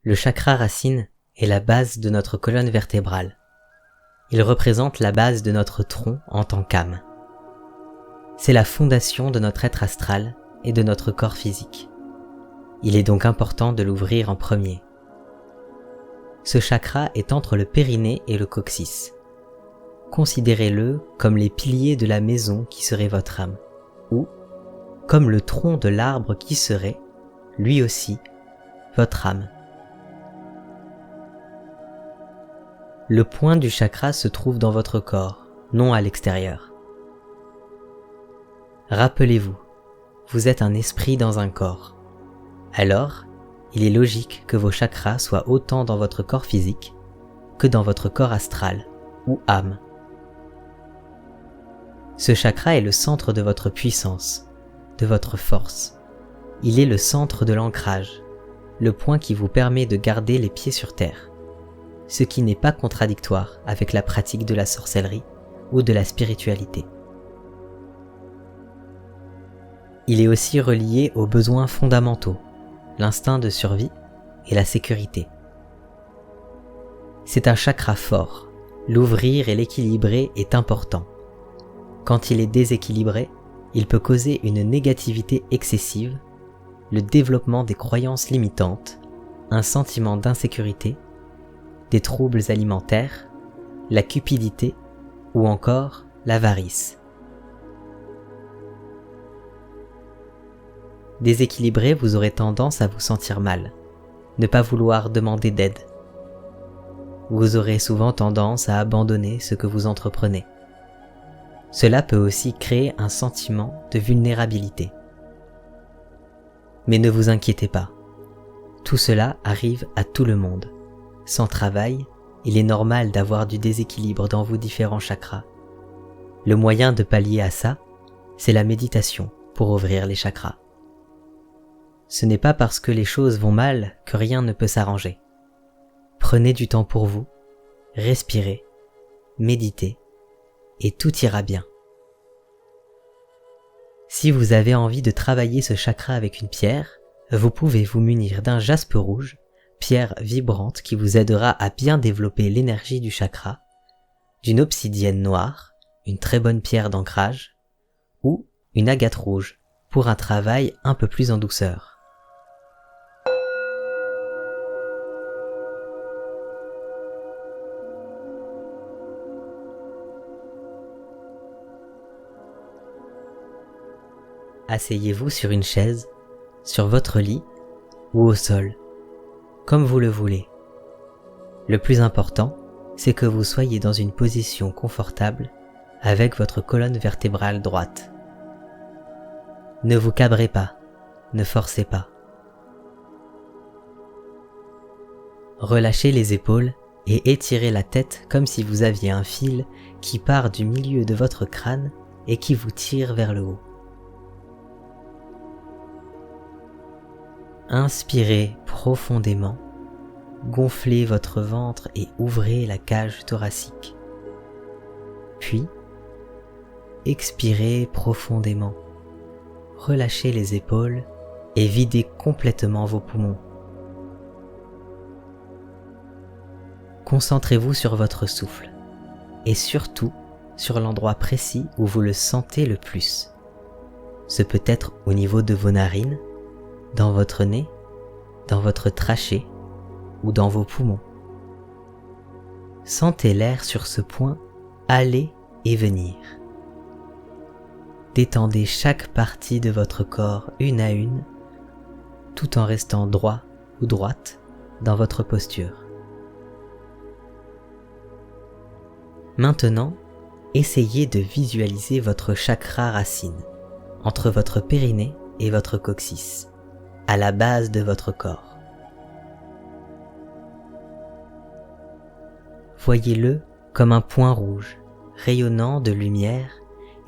Le chakra racine est la base de notre colonne vertébrale. Il représente la base de notre tronc en tant qu'âme. C'est la fondation de notre être astral et de notre corps physique. Il est donc important de l'ouvrir en premier. Ce chakra est entre le périnée et le coccyx. Considérez-le comme les piliers de la maison qui serait votre âme, ou comme le tronc de l'arbre qui serait, lui aussi, votre âme. Le point du chakra se trouve dans votre corps, non à l'extérieur. Rappelez-vous, vous êtes un esprit dans un corps. Alors, il est logique que vos chakras soient autant dans votre corps physique que dans votre corps astral ou âme. Ce chakra est le centre de votre puissance, de votre force. Il est le centre de l'ancrage, le point qui vous permet de garder les pieds sur terre, ce qui n'est pas contradictoire avec la pratique de la sorcellerie ou de la spiritualité. Il est aussi relié aux besoins fondamentaux, l'instinct de survie et la sécurité. C'est un chakra fort, l'ouvrir et l'équilibrer est important. Quand il est déséquilibré, il peut causer une négativité excessive, le développement des croyances limitantes, un sentiment d'insécurité, des troubles alimentaires, la cupidité ou encore l'avarice. Déséquilibré, vous aurez tendance à vous sentir mal, ne pas vouloir demander d'aide. Vous aurez souvent tendance à abandonner ce que vous entreprenez. Cela peut aussi créer un sentiment de vulnérabilité. Mais ne vous inquiétez pas, tout cela arrive à tout le monde. Sans travail, il est normal d'avoir du déséquilibre dans vos différents chakras. Le moyen de pallier à ça, c'est la méditation pour ouvrir les chakras. Ce n'est pas parce que les choses vont mal que rien ne peut s'arranger. Prenez du temps pour vous, respirez, méditez, et tout ira bien. Si vous avez envie de travailler ce chakra avec une pierre, vous pouvez vous munir d'un jaspe rouge, pierre vibrante qui vous aidera à bien développer l'énergie du chakra, d'une obsidienne noire, une très bonne pierre d'ancrage, ou une agate rouge pour un travail un peu plus en douceur. Asseyez-vous sur une chaise, sur votre lit ou au sol, comme vous le voulez. Le plus important, c'est que vous soyez dans une position confortable avec votre colonne vertébrale droite. Ne vous cabrez pas, ne forcez pas. Relâchez les épaules et étirez la tête comme si vous aviez un fil qui part du milieu de votre crâne et qui vous tire vers le haut. Inspirez profondément, gonflez votre ventre et ouvrez la cage thoracique. Puis, expirez profondément, relâchez les épaules et videz complètement vos poumons. Concentrez-vous sur votre souffle et surtout sur l'endroit précis où vous le sentez le plus. Ce peut être au niveau de vos narines, dans votre nez, dans votre trachée ou dans vos poumons. Sentez l'air sur ce point aller et venir. Détendez chaque partie de votre corps une à une, tout en restant droit ou droite dans votre posture. Maintenant, essayez de visualiser votre chakra racine entre votre périnée et votre coccyx, à la base de votre corps. Voyez-le comme un point rouge, rayonnant de lumière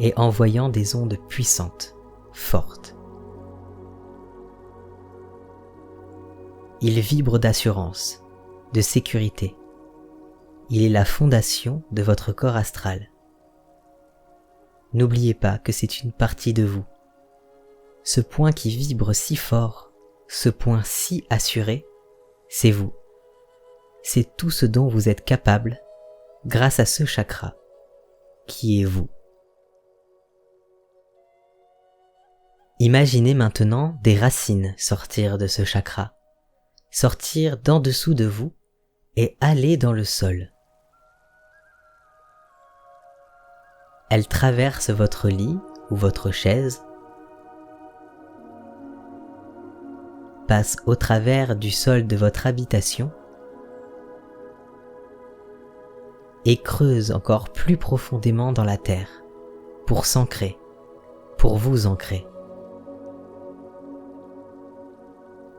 et envoyant des ondes puissantes, fortes. Il vibre d'assurance, de sécurité. Il est la fondation de votre corps astral. N'oubliez pas que c'est une partie de vous. Ce point qui vibre si fort, ce point si assuré, c'est vous. C'est tout ce dont vous êtes capable grâce à ce chakra qui est vous. Imaginez maintenant des racines sortir de ce chakra, sortir d'en dessous de vous et aller dans le sol. Elles traversent votre lit ou votre chaise, passent au travers du sol de votre habitation et creusent encore plus profondément dans la terre pour s'ancrer, pour vous ancrer.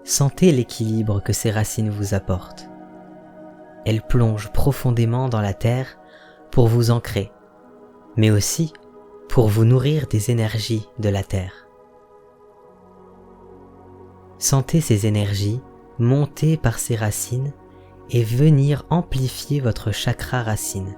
Sentez l'équilibre que ces racines vous apportent. Elles plongent profondément dans la terre pour vous ancrer, mais aussi pour vous nourrir des énergies de la terre. Sentez ces énergies monter par ces racines et venir amplifier votre chakra racine.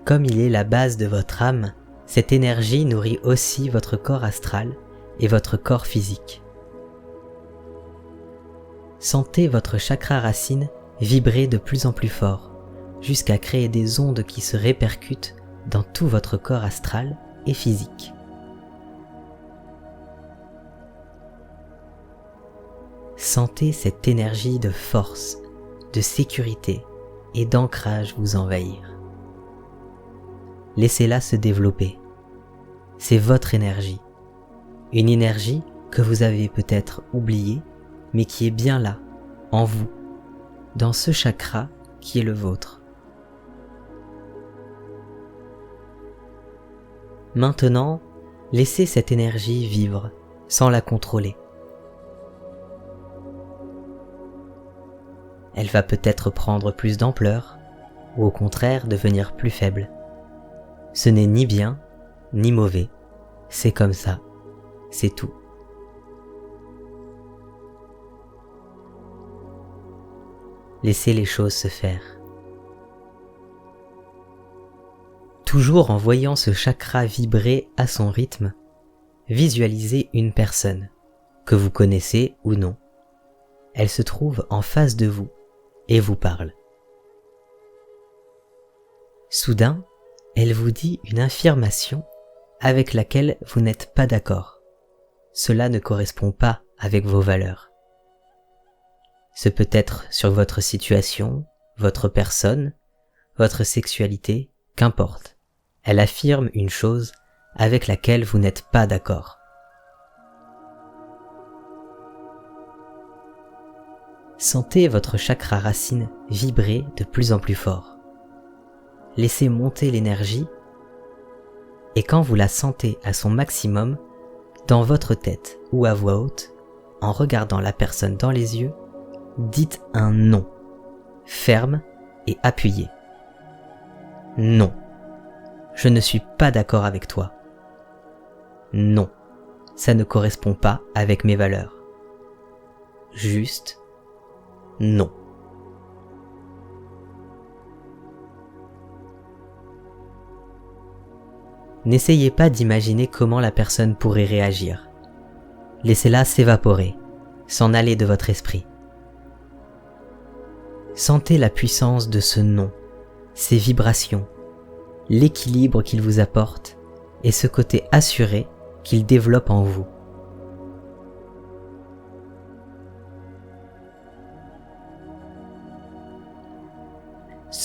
Comme il est la base de votre âme, cette énergie nourrit aussi votre corps astral et votre corps physique. Sentez votre chakra racine vibrer de plus en plus fort, jusqu'à créer des ondes qui se répercutent dans tout votre corps astral et physique. Sentez cette énergie de force, de sécurité et d'ancrage vous envahir. Laissez-la se développer. C'est votre énergie. Une énergie que vous avez peut-être oubliée, mais qui est bien là, en vous, dans ce chakra qui est le vôtre. Maintenant, laissez cette énergie vivre, sans la contrôler. Elle va peut-être prendre plus d'ampleur, ou au contraire devenir plus faible. Ce n'est ni bien, ni mauvais, c'est comme ça, c'est tout. Laissez les choses se faire. Toujours en voyant ce chakra vibrer à son rythme, visualisez une personne, que vous connaissez ou non. Elle se trouve en face de vous et vous parle. Soudain, elle vous dit une affirmation avec laquelle vous n'êtes pas d'accord. Cela ne correspond pas avec vos valeurs. Ce peut être sur votre situation, votre personne, votre sexualité, qu'importe. Elle affirme une chose avec laquelle vous n'êtes pas d'accord. Sentez votre chakra racine vibrer de plus en plus fort. Laissez monter l'énergie et quand vous la sentez à son maximum, dans votre tête ou à voix haute, en regardant la personne dans les yeux, dites un non, ferme et appuyé. Non, je ne suis pas d'accord avec toi. Non, ça ne correspond pas avec mes valeurs. Juste non. N'essayez pas d'imaginer comment la personne pourrait réagir. Laissez-la s'évaporer, s'en aller de votre esprit. Sentez la puissance de ce non, ses vibrations, l'équilibre qu'il vous apporte et ce côté assuré qu'il développe en vous.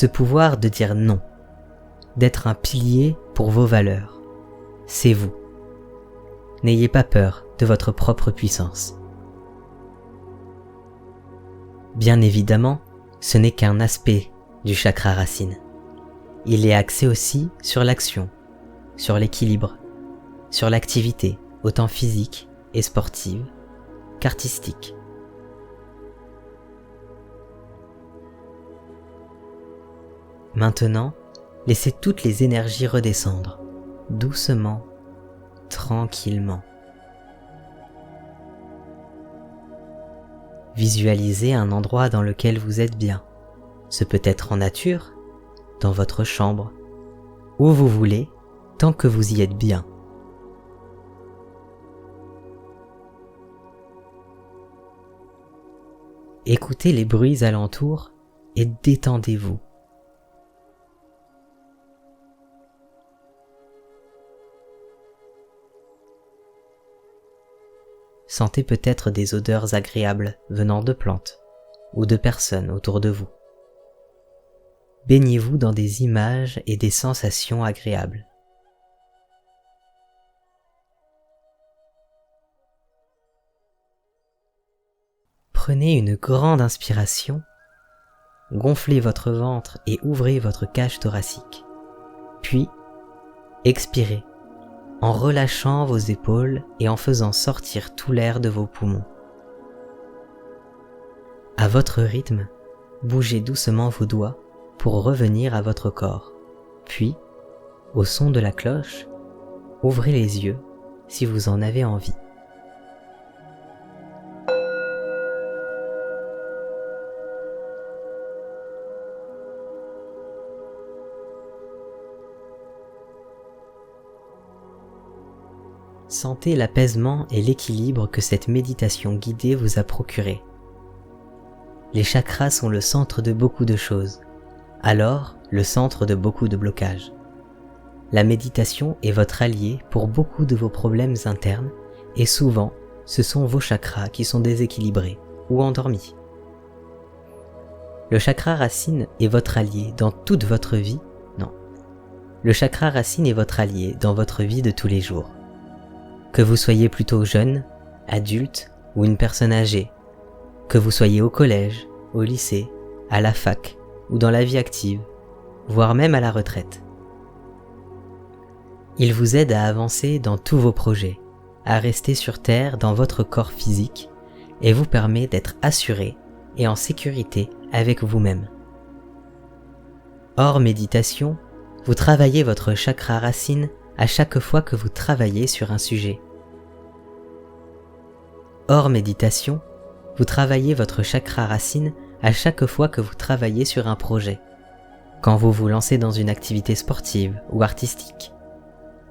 Ce pouvoir de dire non, d'être un pilier pour vos valeurs, c'est vous. N'ayez pas peur de votre propre puissance. Bien évidemment, ce n'est qu'un aspect du chakra racine. Il est axé aussi sur l'action, sur l'équilibre, sur l'activité, autant physique et sportive qu'artistique. Maintenant, laissez toutes les énergies redescendre, doucement, tranquillement. Visualisez un endroit dans lequel vous êtes bien. Ce peut être en nature, dans votre chambre, où vous voulez, tant que vous y êtes bien. Écoutez les bruits alentours et détendez-vous. Sentez peut-être des odeurs agréables venant de plantes ou de personnes autour de vous. Baignez-vous dans des images et des sensations agréables. Prenez une grande inspiration, gonflez votre ventre et ouvrez votre cage thoracique. Puis, expirez en relâchant vos épaules et en faisant sortir tout l'air de vos poumons. À votre rythme, bougez doucement vos doigts pour revenir à votre corps. Puis, au son de la cloche, ouvrez les yeux si vous en avez envie. Sentez l'apaisement et l'équilibre que cette méditation guidée vous a procuré. Les chakras sont le centre de beaucoup de choses, alors le centre de beaucoup de blocages. La méditation est votre allié pour beaucoup de vos problèmes internes et souvent, ce sont vos chakras qui sont déséquilibrés ou endormis. Le chakra racine est votre allié dans toute votre vie, non. Le chakra racine est votre allié dans votre vie de tous les jours. Que vous soyez plutôt jeune, adulte ou une personne âgée, que vous soyez au collège, au lycée, à la fac ou dans la vie active, voire même à la retraite. Il vous aide à avancer dans tous vos projets, à rester sur Terre dans votre corps physique et vous permet d'être assuré et en sécurité avec vous-même. Hors méditation, vous travaillez votre chakra racine à chaque fois que vous travaillez sur un sujet. Hors méditation, vous travaillez votre chakra racine à chaque fois que vous travaillez sur un projet. Quand vous vous lancez dans une activité sportive ou artistique.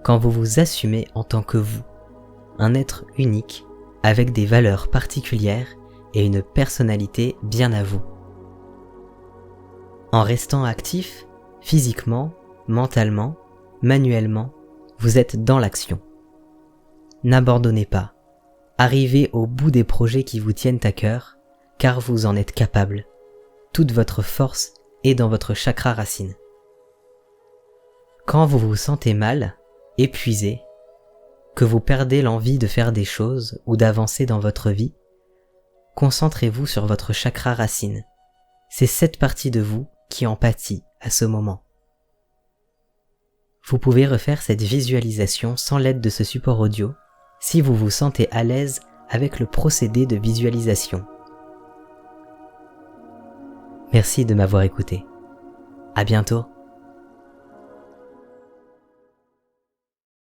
Quand vous vous assumez en tant que vous, un être unique avec des valeurs particulières et une personnalité bien à vous. En restant actif, physiquement, mentalement, manuellement, vous êtes dans l'action. N'abandonnez pas. Arrivez au bout des projets qui vous tiennent à cœur, car vous en êtes capable. Toute votre force est dans votre chakra racine. Quand vous vous sentez mal, épuisé, que vous perdez l'envie de faire des choses ou d'avancer dans votre vie, concentrez-vous sur votre chakra racine. C'est cette partie de vous qui en pâtit à ce moment. Vous pouvez refaire cette visualisation sans l'aide de ce support audio si vous vous sentez à l'aise avec le procédé de visualisation. Merci de m'avoir écouté. À bientôt.